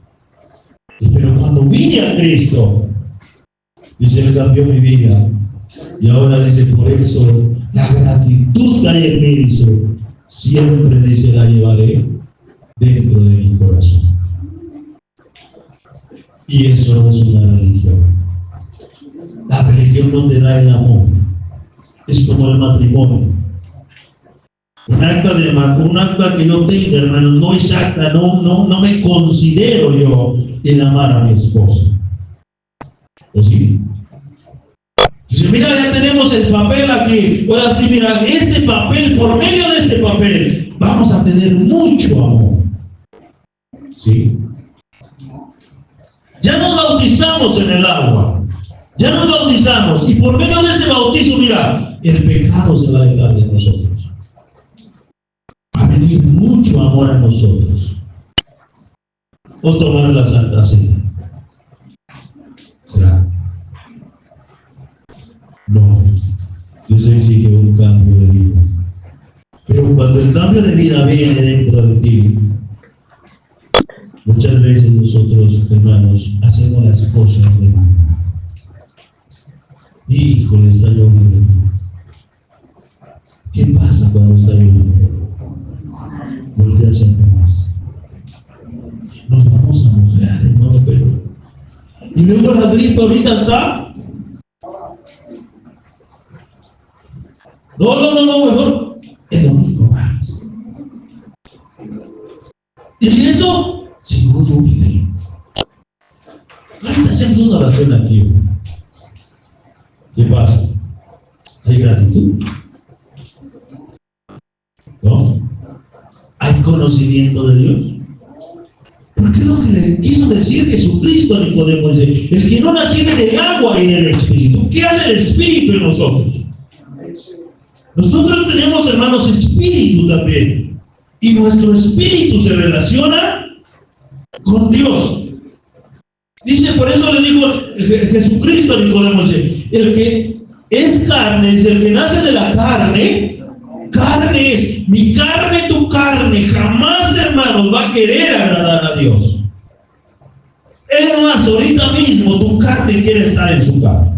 Pero cuando vine a Cristo, dice, él cambió mi vida. Y ahora dice, por eso la gratitud que hay en mí, dice, siempre, dice, la llevaré dentro de mi corazón. Y eso no es una religión. La religión no te da el amor. Es como el matrimonio. Un acta que yo tenga, hermano, no es acta, no me considero yo el amar a mi esposa. ¿O sí? Dice, mira, ya tenemos el papel aquí. Ahora sí, mira, este papel, por medio de este papel, vamos a tener mucho amor. ¿Sí? Ya nos bautizamos en el agua. Ya nos bautizamos. Y por medio de ese bautizo, mira, el pecado se va a alejar de nosotros. Va a venir mucho amor a nosotros. O tomar la Santa Cena. ¿Será? No, Dios exige un cambio de vida. Pero cuando el cambio de vida viene dentro de ti, muchas veces nosotros, hermanos, hacemos las cosas de mal. Híjole, está lloviendo. ¿Qué pasa cuando está lloviendo? Voltea hacia atrás. Nos vamos a mojar, hermano, pero... Y luego la gripe ahorita está... No, mejor el domingo más. ¿Y eso? Si no, yo viví. Ahorita hacemos una oración aquí. ¿Qué pasa? ¿Hay gratitud? ¿No? ¿Hay conocimiento de Dios? Porque es lo que le quiso decir Jesucristo a Nicodemo. Dice, el que no naciere del agua y del Espíritu. ¿Qué hace el Espíritu en nosotros? Nosotros tenemos, hermanos, espíritu también. Y nuestro espíritu se relaciona con Dios. Dice, por eso le dijo Jesucristo a Nicodemo, dice, el que es carne, dice, el que nace de la carne, carne es. Mi carne, tu carne, jamás, hermanos, va a querer agradar a Dios. Es más, ahorita mismo tu carne quiere estar en su carne.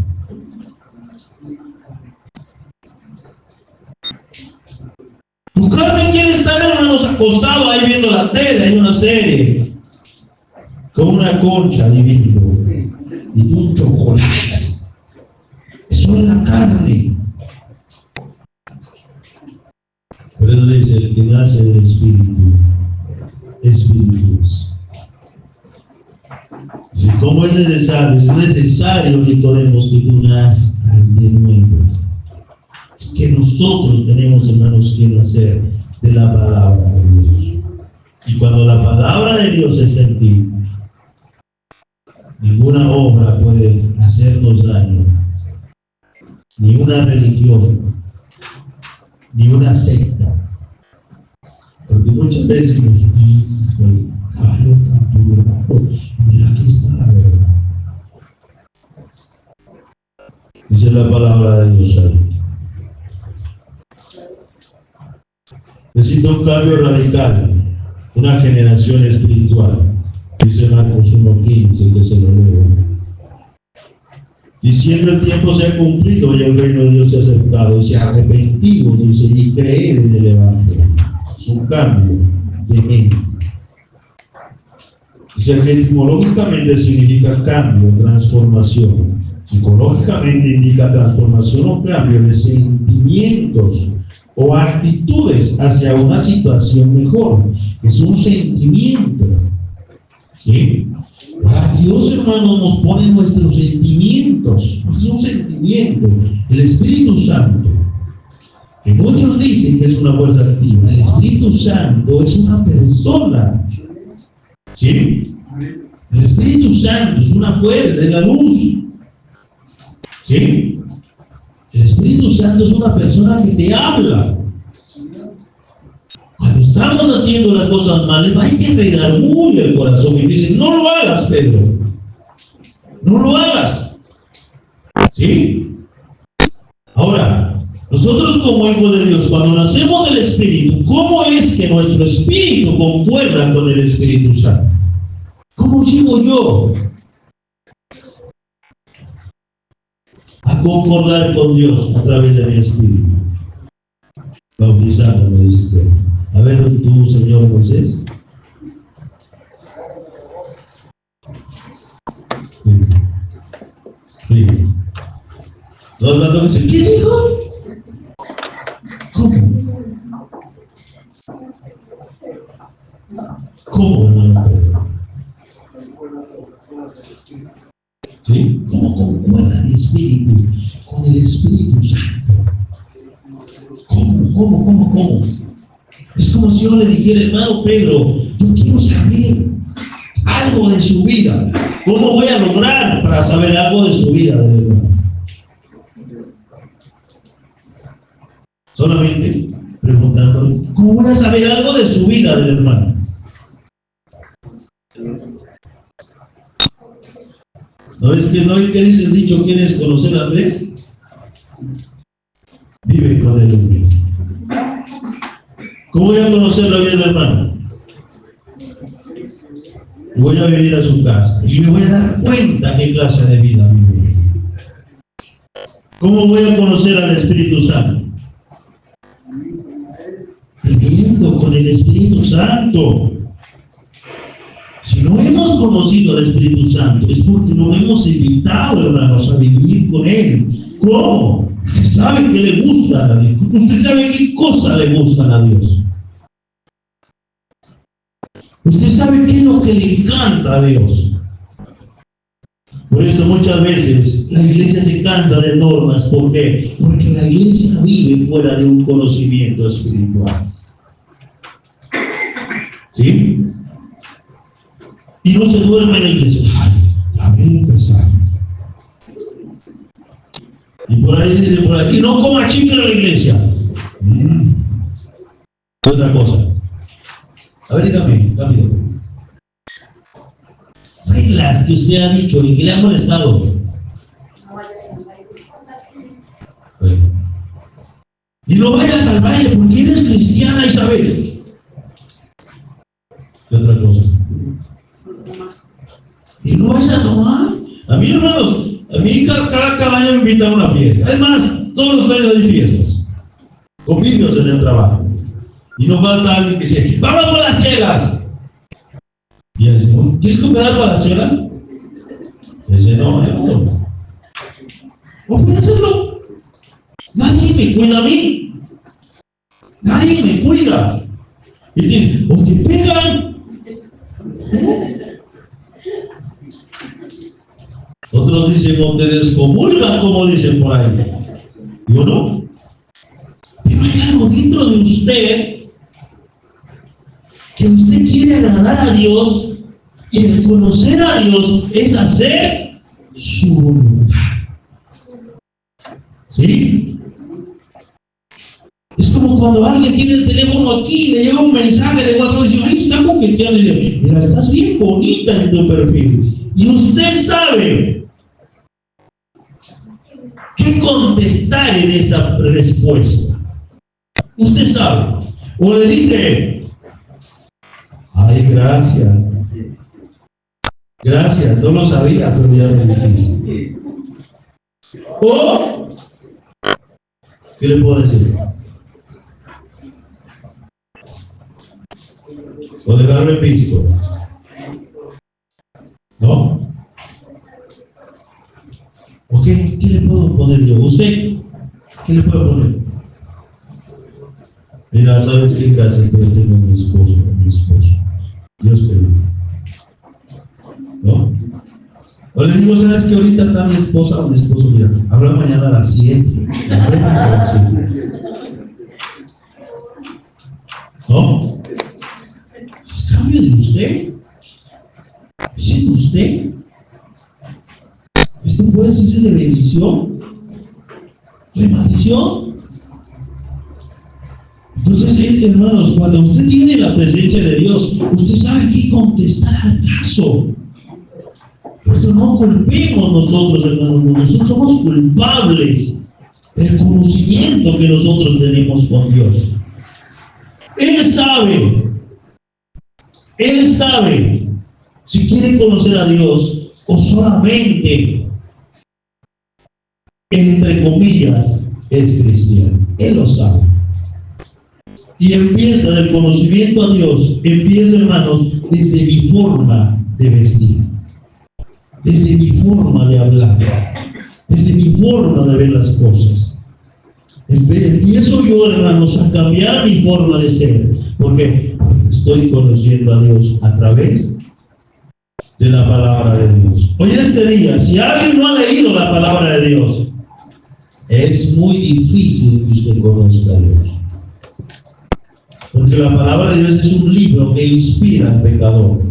Tu carne quiere estar, hermanos, acostado ahí viendo la tele, hay una serie, con una concha divina y un chocolate. Eso es la carne. el que nace del Espíritu, Espíritu es. Si como es necesario, Nicodemos, que tú nazcas de nuevo. Que nosotros tenemos, hermanos, que nacer de la palabra de Dios. Y cuando la palabra de Dios está en ti, ninguna obra puede hacernos daño, ni una religión, ni una secta. Porque muchas veces nos dicen, mira, aquí está la verdad. Dice la palabra de Dios ahí. Necesita un cambio radical, una generación espiritual. Dice Marcos 1:15, que se lo leo. Diciendo el tiempo se ha cumplido y el reino de Dios se ha acercado y se ha arrepentido, dice, y creer en el Evangelio. Es un cambio de mente. Dice que etimológicamente significa cambio, transformación. Psicológicamente indica transformación o cambio de sentimientos o actitudes hacia una situación mejor. Es un sentimiento. ¿Sí? A Dios, hermano, nos pone nuestros sentimientos. Es un sentimiento. El Espíritu Santo, que muchos dicen que es una fuerza activa, el Espíritu Santo es una persona. ¿Sí? El Espíritu Santo es una fuerza, es la luz. ¿Sí? El Espíritu Santo es una persona que te habla. Cuando estamos haciendo las cosas mal, hay que redarguir el corazón y dice, no lo hagas, Pedro. No lo hagas. ¿Sí? Ahora, nosotros como hijos de Dios, cuando nacemos del Espíritu, ¿cómo es que nuestro espíritu concuerda con el Espíritu Santo? ¿Cómo llego yo a concordar con Dios a través de mi espíritu? Bautizándome, dice usted. A ver, tú, señor Moisés. Sí. Los datos dicen, ¿qué dijo? ¿Cómo? ¿Cómo, hermano? ¿Sí? ¿Cómo concuerda el Espíritu con el Espíritu Santo? ¿Cómo? Es como si yo le dijera, hermano Pedro, yo quiero saber algo de su vida. ¿Cómo voy a lograr para saber algo de su vida, de verdad? Solamente preguntándole, ¿cómo voy a saber algo de su vida, del hermano? ¿No es que dice el dicho, ¿quieres conocer a Andrés? Vive con él un día. ¿Cómo voy a conocer la vida del hermano? Voy a venir a su casa y me voy a dar cuenta qué clase de vida vive. ¿Cómo voy a conocer al Espíritu Santo? Viviendo con el Espíritu Santo. Si no hemos conocido al Espíritu Santo, es porque no hemos invitado, hermanos, a vivir con Él. ¿Cómo? Usted sabe que le gusta a Dios. Usted sabe qué cosa le gustan a Dios. Usted sabe qué es lo que le encanta a Dios. Por eso muchas veces la iglesia se cansa de normas. ¿Por qué? Porque la iglesia vive fuera de un conocimiento espiritual. ¿Sí? Y no se duerme en la iglesia. Ay, a ver, empezar. Y por ahí dice, por ahí, y no coma chicle en la iglesia. Otra cosa. A ver, dígame, rápido. Reglas que usted ha dicho y que le han molestado. Y no vayas al baile porque eres cristiana, Isabel. ¿Qué otra cosa? Y no vais a tomar. A mí, hermanos, cada año me invitan a una fiesta. Es más, todos los años hay fiestas. Convivios en el trabajo. Y no falta alguien que dice, ¡vamos por las chelas! Y él dice, ¿quieres cooperar para las chelas? Y dice, no. No puedo hacerlo. Nadie me cuida a mí. Nadie me cuida. Y o te pegan. Otros dicen, o te descomulgan, como dicen por ahí. Yo no. Pero hay algo dentro de usted que usted quiere agradar a Dios, y el conocer a Dios es hacer su voluntad. ¿Sí? Es como cuando alguien tiene el teléfono aquí y le llega un mensaje de WhatsApp y dice, ay, está coqueteando, y dice, mira, estás bien bonita en tu perfil. Y usted sabe qué contestar en esa respuesta. Usted sabe. O le dice, ay, gracias. Gracias, no lo sabía, pero ya me dijiste. O, ¿qué le puedo decir? O dejarme visto. ¿No? ¿O qué le puedo poner yo? ¿Usted? ¿Qué le puedo poner? Mira, ¿sabes qué? Gracias, yo tengo mi esposo. Dios te bendiga. ¿No? O le digo, ¿sabes qué? Ahorita está mi esposa o mi esposo, mira, habla mañana a las 7. ¿No? Es cambio de usted. ¿Es de usted? ¿Esto puede ser de bendición? ¿De maldición? Entonces, hermanos, cuando usted tiene la presencia de Dios, usted sabe qué contestar al caso. Por eso no culpemos nosotros, hermanos, nosotros somos culpables del conocimiento que nosotros tenemos con Dios. Él sabe si quiere conocer a Dios o solamente, entre comillas, es cristiano. Él lo sabe. Y empieza del conocimiento a Dios, empieza, hermanos, desde mi forma de vestir, desde mi forma de hablar, desde mi forma de ver las cosas. Empiezo yo, hermanos, a cambiar mi forma de ser, porque estoy conociendo a Dios a través de la palabra de Dios. Hoy este día, si alguien no ha leído la palabra de Dios, es muy difícil que usted conozca a Dios. Porque la palabra de Dios es un libro que inspira al pecador.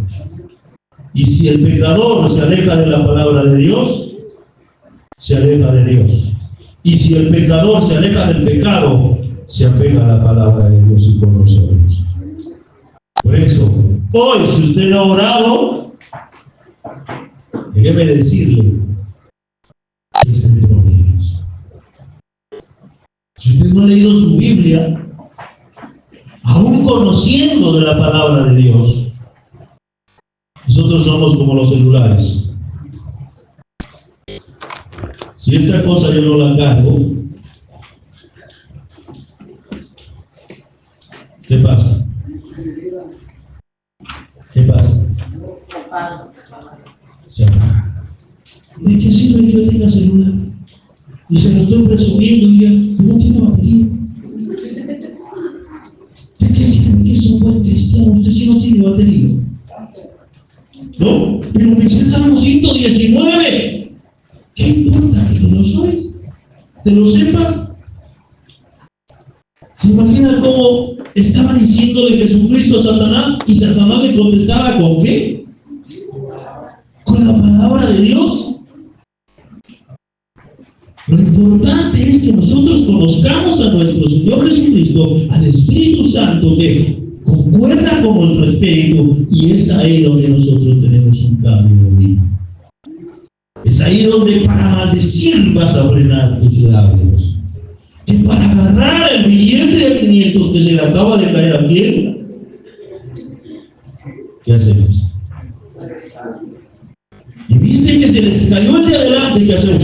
Y si el pecador se aleja de la palabra de Dios, se aleja de Dios. Y si el pecador se aleja del pecado, se apega a la palabra de Dios y conoce a Dios. Por eso, hoy, si usted no ha orado, déjeme decirle que es el libro de Dios. Si usted no ha leído su Biblia, aún conociendo de la palabra de Dios, nosotros somos como los celulares. Si esta cosa yo no la cargo, ¿qué pasa? ¿Qué pasa? Se apaga. ¿De qué sirve que yo tenga celular? Y se lo estoy presumiendo y ya no tiene batería. ¿De qué sirve que es un buen cristiano? Usted sí no tiene batería. ¿No? Pero me dice el Salmo 119. ¿Qué importa que te lo sabes? ¿Te lo sepas? ¿Se imagina cómo estaba diciéndole Jesucristo a Satanás y Satanás le contestaba con qué? Con la palabra de Dios. Lo importante es que nosotros conozcamos a nuestro Señor Jesucristo, al Espíritu Santo que concuerda con nuestro espíritu, y es ahí donde nosotros tenemos un cambio de vida. Es ahí donde para maldecir vas a frenar tus labios. Que para agarrar el billete de 500 que se le acaba de caer a quién, ¿qué hacemos? Y viste que se les cayó el de adelante, ¿qué hacemos?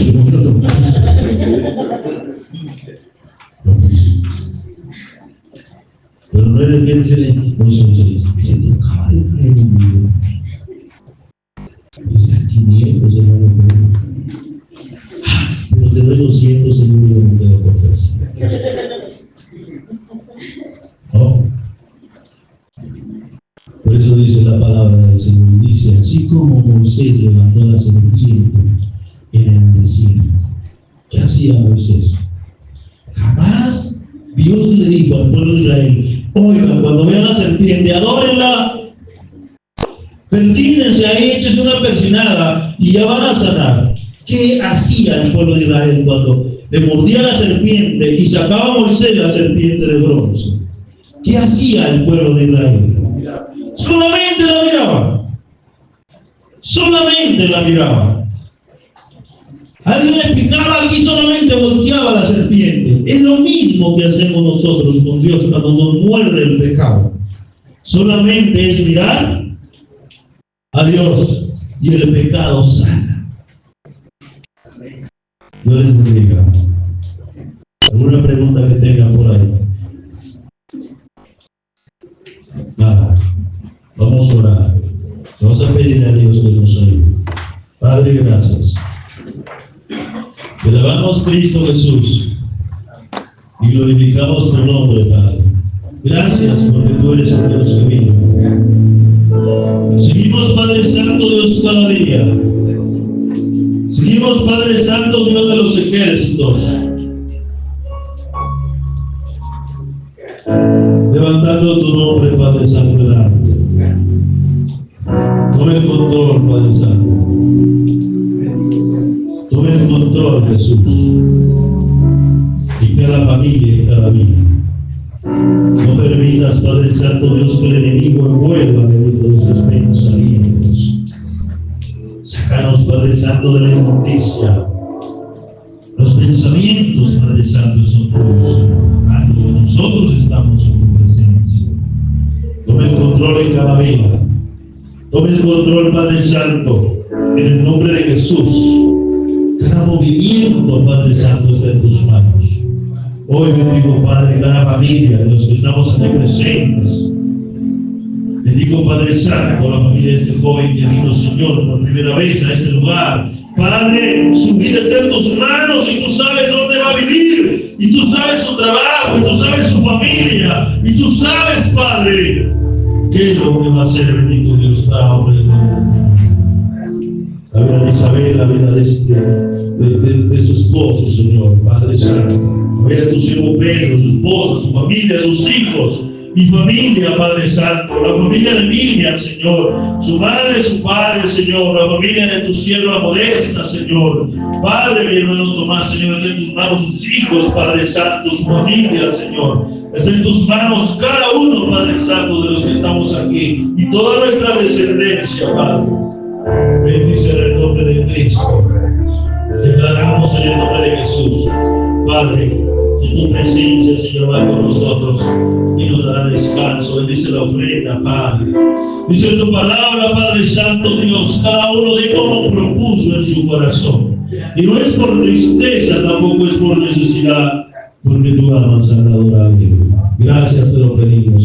Pero no es de que se le acaba de caer un billete. Está 500, hermano. Pero te doy 200, el único me quedo por 300. ¿No? la palabra del Señor. Dice, así como Moisés levantó la serpiente en el desierto. ¿Qué hacía Moisés? Jamás Dios le dijo al pueblo de Israel, oigan, cuando vean la serpiente, adórenla, persínense ahí, échense una persinada y ya van a sanar. ¿Qué hacía el pueblo de Israel cuando le mordía la serpiente y sacaba a Moisés la serpiente de bronce? ¿Qué hacía el pueblo de Israel? Solamente la miraba. Solamente la miraba. Alguien le picaba aquí, solamente volteaba la serpiente. Es lo mismo que hacemos nosotros con Dios cuando nos muerde el pecado. Solamente es mirar a Dios y el pecado sana. Dios les bendiga. ¿Alguna pregunta que tengan por ahí? Nada. Vamos a orar. Vamos a pedirle a Dios que nos ayude. Padre, gracias. Te alabamos, Cristo Jesús, y glorificamos tu nombre, Padre. Gracias porque tú eres el Dios que vive. Seguimos, Padre Santo, Dios, cada día. Seguimos, Padre Santo, Dios de los ejércitos, levantando tu nombre, Padre Santo, delante. Tome el control, Padre Santo. Tome el control, Jesús, y cada familia y cada vida. No permitas, Padre Santo, Dios, que el enemigo vuelva a venir de sus pensamientos. Sácanos, Padre Santo, de la inmundicia. Los pensamientos, Padre Santo, son tuyos. Cuando nosotros estamos en tu presencia. Tome el control en cada vida. Tome el control, Padre Santo, en el nombre de Jesús. Cada movimiento, Padre Santo, está en tus manos. Hoy bendigo, Padre, cada familia de los que estamos aquí presentes. Bendigo, Padre Santo, la familia de este joven que vino, Señor, por primera vez a este lugar. Padre, su vida está en tus manos y tú sabes dónde va a vivir. Y tú sabes su trabajo, y tú sabes su familia. Y tú sabes, Padre, qué es lo que va a hacer, bendito Dios, para hombre de mundo. La vida de Isabel, la vida de su esposo, Señor, Padre Santo. La vida de tu siervo Pedro, su esposa, su familia, sus hijos, mi familia, Padre Santo, la familia de Miriam, Señor, su madre, su padre, Señor, la familia de tu sierva Modesta, Señor, Padre, mi hermano Tomás, Señor, en tus manos sus hijos, Padre Santo, su familia, Señor, está en tus manos cada uno, Padre Santo, de los que estamos aquí, y toda nuestra descendencia, Padre. Bendice en el nombre de Cristo. Declaramos en el nombre de Jesús, Padre, que tu presencia, Señor, va con nosotros y nos dará descanso. Bendice la ofrenda, Padre. Dice tu palabra, Padre Santo, Dios, cada uno de como propuso en su corazón. Y no es por tristeza, tampoco es por necesidad, porque tú amas al adorable. Gracias te lo pedimos.